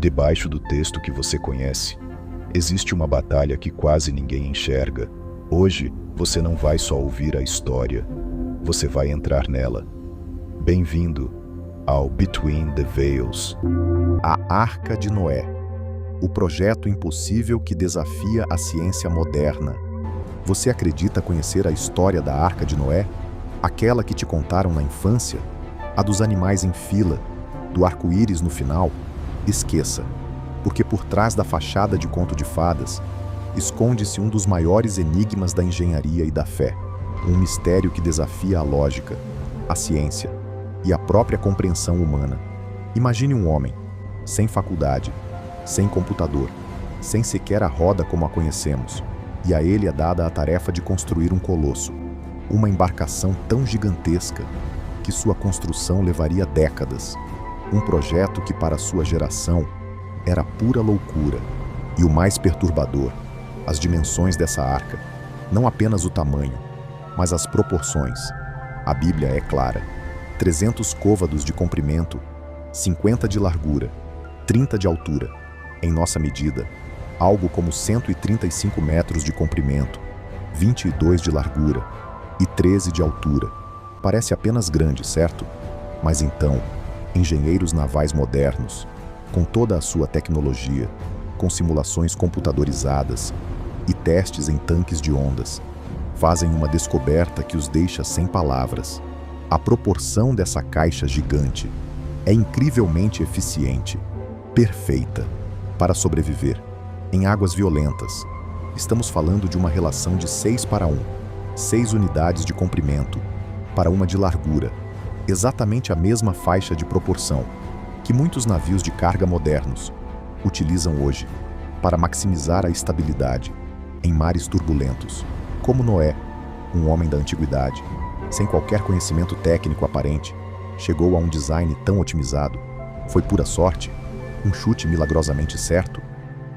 Debaixo do texto que você conhece, existe uma batalha que quase ninguém enxerga. Hoje, você não vai só ouvir a história, você vai entrar nela. Bem-vindo ao Between the Veils. A Arca de Noé, o projeto impossível que desafia a ciência moderna. Você acredita conhecer a história da Arca de Noé? Aquela que te contaram na infância? A dos animais em fila, do arco-íris no final? Esqueça, porque por trás da fachada de conto de fadas, esconde-se um dos maiores enigmas da engenharia e da fé. Um mistério que desafia a lógica, a ciência e a própria compreensão humana. Imagine um homem, sem faculdade, sem computador, sem sequer a roda como a conhecemos, e a ele é dada a tarefa de construir um colosso, uma embarcação tão gigantesca que sua construção levaria décadas. Um projeto que para sua geração era pura loucura. E o mais perturbador, as dimensões dessa arca, não apenas o tamanho, mas as proporções. A Bíblia é clara: 300 côvados de comprimento, 50 de largura, 30 de altura. Em nossa medida, algo como 135 metros de comprimento, 22 de largura e 13 de altura. Parece apenas grande, certo? Mas então, engenheiros navais modernos, com toda a sua tecnologia, com simulações computadorizadas e testes em tanques de ondas, fazem uma descoberta que os deixa sem palavras. A proporção dessa caixa gigante é incrivelmente eficiente, perfeita, para sobreviver em águas violentas. Estamos falando de uma relação de 6:1, 6 unidades de comprimento para uma de largura, exatamente a mesma faixa de proporção que muitos navios de carga modernos utilizam hoje para maximizar a estabilidade em mares turbulentos. Como Noé, um homem da antiguidade, sem qualquer conhecimento técnico aparente, chegou a um design tão otimizado? Foi pura sorte? Um chute milagrosamente certo?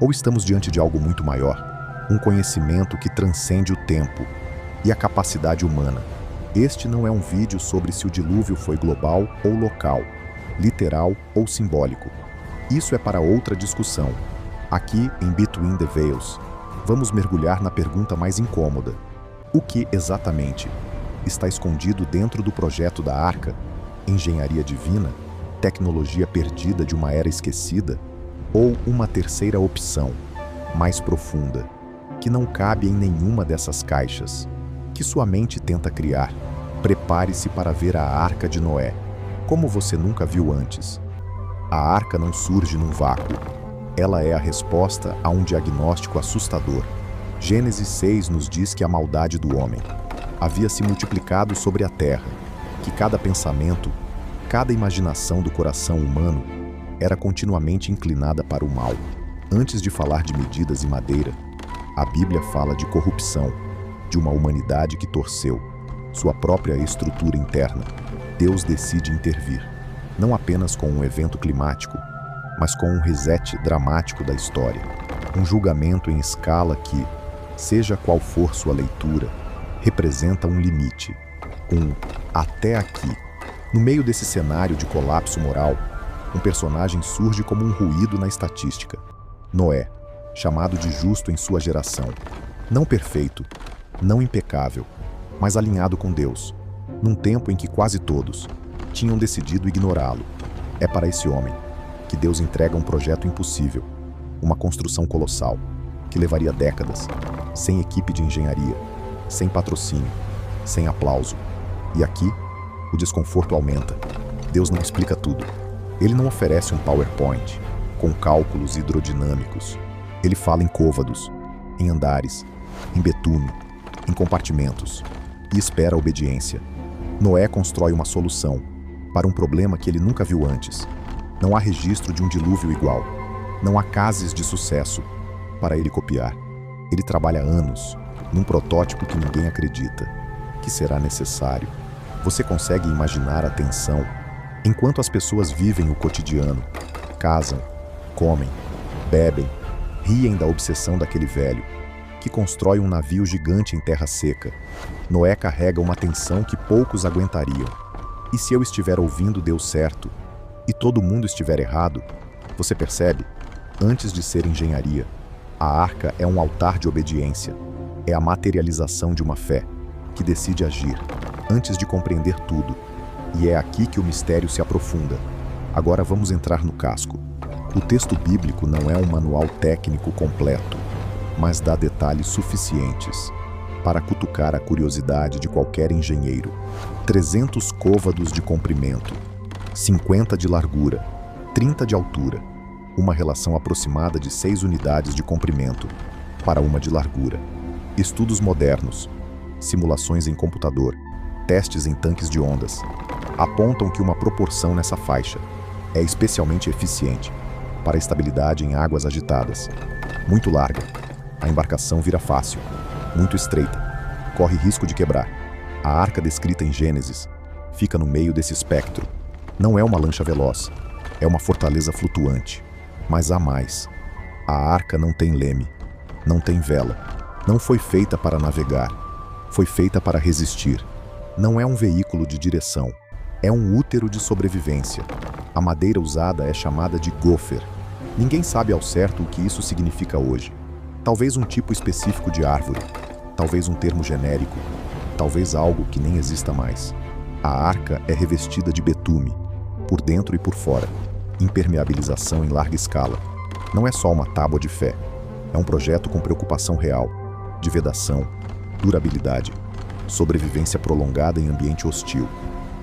Ou estamos diante de algo muito maior? Um conhecimento que transcende o tempo e a capacidade humana. Este não é um vídeo sobre se o dilúvio foi global ou local, literal ou simbólico. Isso é para outra discussão. Aqui, em Between the Veils, vamos mergulhar na pergunta mais incômoda: o que exatamente está escondido dentro do projeto da Arca? Engenharia divina? Tecnologia perdida de uma era esquecida? Ou uma terceira opção, mais profunda, que não cabe em nenhuma dessas caixas, que sua mente tenta criar? Prepare-se para ver a Arca de Noé, como você nunca viu antes. A Arca não surge num vácuo. Ela é a resposta a um diagnóstico assustador. Gênesis 6 nos diz que a maldade do homem havia se multiplicado sobre a terra, que cada pensamento, cada imaginação do coração humano era continuamente inclinada para o mal. Antes de falar de medidas e madeira, a Bíblia fala de corrupção, de uma humanidade que torceu sua própria estrutura interna. Deus decide intervir, não apenas com um evento climático, mas com um reset dramático da história. Um julgamento em escala que, seja qual for sua leitura, representa um limite, um até aqui. No meio desse cenário de colapso moral, um personagem surge como um ruído na estatística: Noé, chamado de justo em sua geração. Não perfeito, não impecável, mas alinhado com Deus, num tempo em que quase todos tinham decidido ignorá-lo. É para esse homem que Deus entrega um projeto impossível, uma construção colossal, que levaria décadas, sem equipe de engenharia, sem patrocínio, sem aplauso. E aqui, o desconforto aumenta. Deus não explica tudo. Ele não oferece um PowerPoint com cálculos hidrodinâmicos. Ele fala em côvados, em andares, em betume, em compartimentos, e espera a obediência. Noé constrói uma solução para um problema que ele nunca viu antes. Não há registro de um dilúvio igual. Não há cases de sucesso para ele copiar. Ele trabalha anos num protótipo que ninguém acredita que será necessário. Você consegue imaginar a tensão enquanto as pessoas vivem o cotidiano, casam, comem, bebem, riem da obsessão daquele velho que constrói um navio gigante em terra seca. Noé carrega uma tensão que poucos aguentariam. E se eu estiver ouvindo Deus certo e todo mundo estiver errado? Você percebe? Antes de ser engenharia, a arca é um altar de obediência. É a materialização de uma fé que decide agir antes de compreender tudo. E é aqui que o mistério se aprofunda. Agora vamos entrar no casco. O texto bíblico não é um manual técnico completo, mas dá detalhes suficientes para cutucar a curiosidade de qualquer engenheiro. 300 côvados de comprimento, 50 de largura, 30 de altura, uma relação aproximada de 6 unidades de comprimento para uma de largura. Estudos modernos, simulações em computador, testes em tanques de ondas, apontam que uma proporção nessa faixa é especialmente eficiente para estabilidade em águas agitadas. Muito larga, a embarcação vira fácil. Muito estreita, corre risco de quebrar. A arca descrita em Gênesis fica no meio desse espectro. Não é uma lancha veloz, é uma fortaleza flutuante. Mas há mais. A arca não tem leme, não tem vela. Não foi feita para navegar, foi feita para resistir. Não é um veículo de direção, é um útero de sobrevivência. A madeira usada é chamada de gopher. Ninguém sabe ao certo o que isso significa hoje. Talvez um tipo específico de árvore, talvez um termo genérico, talvez algo que nem exista mais. A arca é revestida de betume, por dentro e por fora. Impermeabilização em larga escala. Não é só uma tábua de fé. É um projeto com preocupação real, de vedação, durabilidade, sobrevivência prolongada em ambiente hostil.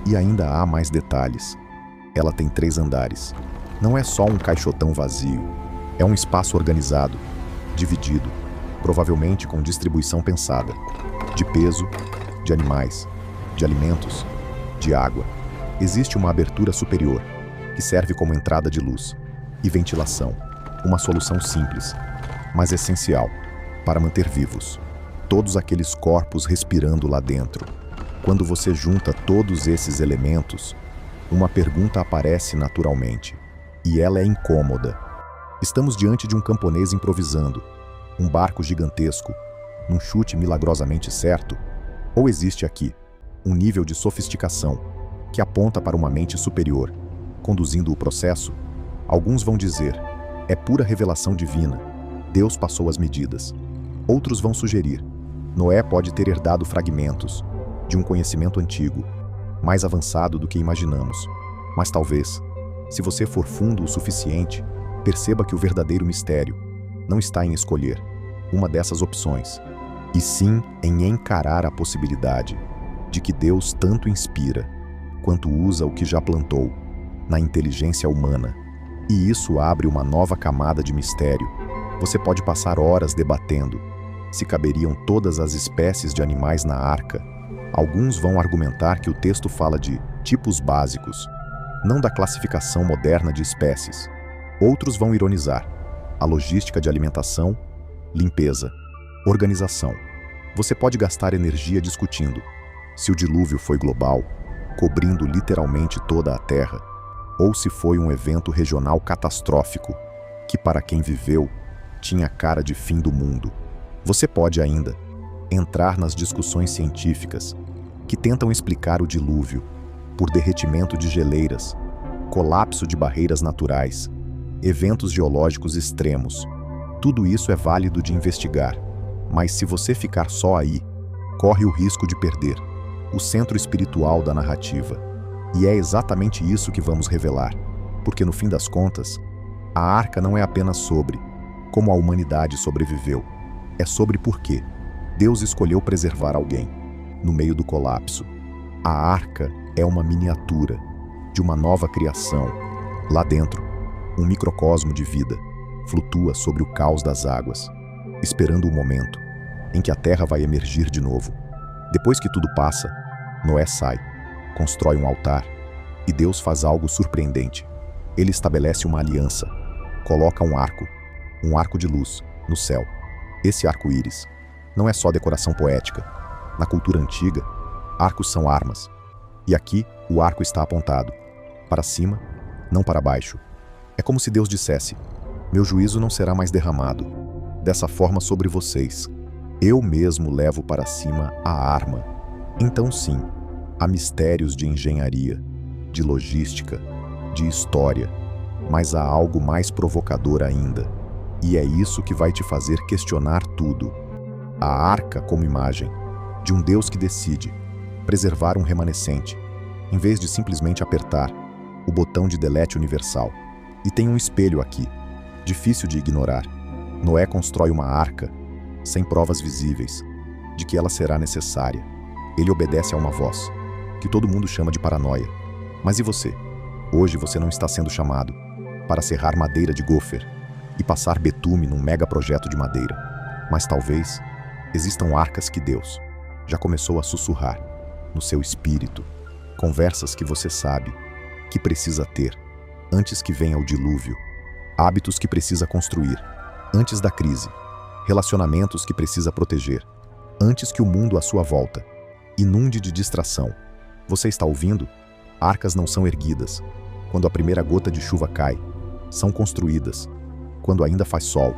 E ainda há mais detalhes. Ela tem 3 andares. Não é só um caixotão vazio. É um espaço organizado, dividido, provavelmente com distribuição pensada, de peso, de animais, de alimentos, de água. Existe uma abertura superior, que serve como entrada de luz, e ventilação, uma solução simples, mas essencial, para manter vivos todos aqueles corpos respirando lá dentro. Quando você junta todos esses elementos, uma pergunta aparece naturalmente, e ela é incômoda. Estamos diante de um camponês improvisando, um barco gigantesco, num chute milagrosamente certo? Ou existe aqui um nível de sofisticação que aponta para uma mente superior, conduzindo o processo? Alguns vão dizer, é pura revelação divina, Deus passou as medidas. Outros vão sugerir, Noé pode ter herdado fragmentos de um conhecimento antigo, mais avançado do que imaginamos. Mas talvez, se você for fundo o suficiente, perceba que o verdadeiro mistério não está em escolher uma dessas opções, e sim em encarar a possibilidade de que Deus tanto inspira quanto usa o que já plantou na inteligência humana. E isso abre uma nova camada de mistério. Você pode passar horas debatendo se caberiam todas as espécies de animais na arca. Alguns vão argumentar que o texto fala de tipos básicos, não da classificação moderna de espécies. Outros vão ironizar a logística de alimentação, limpeza, organização. Você pode gastar energia discutindo se o dilúvio foi global, cobrindo literalmente toda a Terra, ou se foi um evento regional catastrófico, que para quem viveu, tinha cara de fim do mundo. Você pode ainda entrar nas discussões científicas que tentam explicar o dilúvio por derretimento de geleiras, colapso de barreiras naturais, eventos geológicos extremos. Tudo isso é válido de investigar, mas se você ficar só aí, corre o risco de perder o centro espiritual da narrativa. E é exatamente isso que vamos revelar, porque no fim das contas, a arca não é apenas sobre como a humanidade sobreviveu, é sobre por que Deus escolheu preservar alguém no meio do colapso. A arca é uma miniatura de uma nova criação. Lá dentro, um microcosmo de vida flutua sobre o caos das águas, esperando o momento em que a terra vai emergir de novo. Depois que tudo passa, Noé sai, constrói um altar, e Deus faz algo surpreendente. Ele estabelece uma aliança, coloca um arco de luz, no céu. Esse arco-íris não é só decoração poética. Na cultura antiga, arcos são armas. E aqui, o arco está apontado para cima, não para baixo. É como se Deus dissesse, meu juízo não será mais derramado dessa forma sobre vocês. Eu mesmo levo para cima a arma. Então sim, há mistérios de engenharia, de logística, de história, Mas há algo mais provocador ainda. E é isso que vai te fazer questionar tudo. A arca como imagem de um Deus que decide preservar um remanescente, em vez de simplesmente apertar o botão de delete universal. E tem um espelho aqui, difícil de ignorar. Noé constrói uma arca sem provas visíveis de que ela será necessária. Ele obedece a uma voz, que todo mundo chama de paranoia. Mas e você? Hoje você não está sendo chamado para serrar madeira de gofer e passar betume num mega projeto de madeira. Mas talvez existam arcas que Deus já começou a sussurrar no seu espírito, conversas que você sabe que precisa ter antes que venha o dilúvio, hábitos que precisa construir antes da crise, relacionamentos que precisa proteger antes que o mundo à sua volta inunde de distração. Você está ouvindo? Arcas não são erguidas quando a primeira gota de chuva cai, são construídas quando ainda faz sol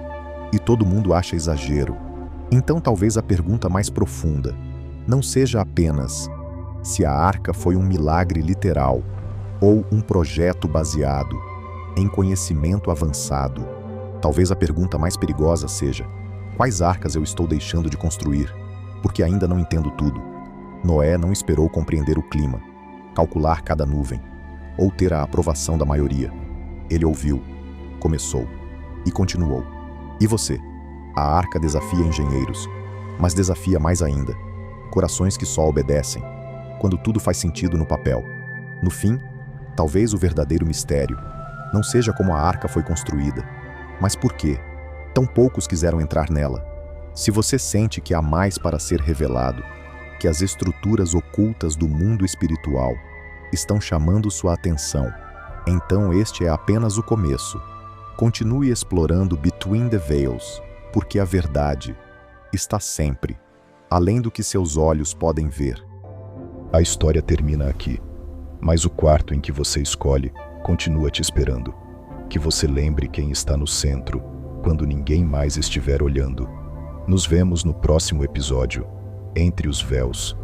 e todo mundo acha exagero. Então talvez a pergunta mais profunda não seja apenas se a arca foi um milagre literal ou um projeto baseado em conhecimento avançado. Talvez a pergunta mais perigosa seja: quais arcas eu estou deixando de construir porque ainda não entendo tudo? Noé não esperou compreender o clima, calcular cada nuvem ou ter a aprovação da maioria. Ele ouviu, começou e continuou. E você? A arca desafia engenheiros, mas desafia mais ainda corações que só obedecem quando tudo faz sentido no papel. No fim, talvez o verdadeiro mistério não seja como a arca foi construída, mas por que tão poucos quiseram entrar nela. Se você sente que há mais para ser revelado, que as estruturas ocultas do mundo espiritual estão chamando sua atenção, então este é apenas o começo. Continue explorando Between the Veils, porque a verdade está sempre além do que seus olhos podem ver. A história termina aqui, mas o quarto em que você escolhe continua te esperando. Que você lembre quem está no centro quando ninguém mais estiver olhando. Nos vemos no próximo episódio, Entre os Véus.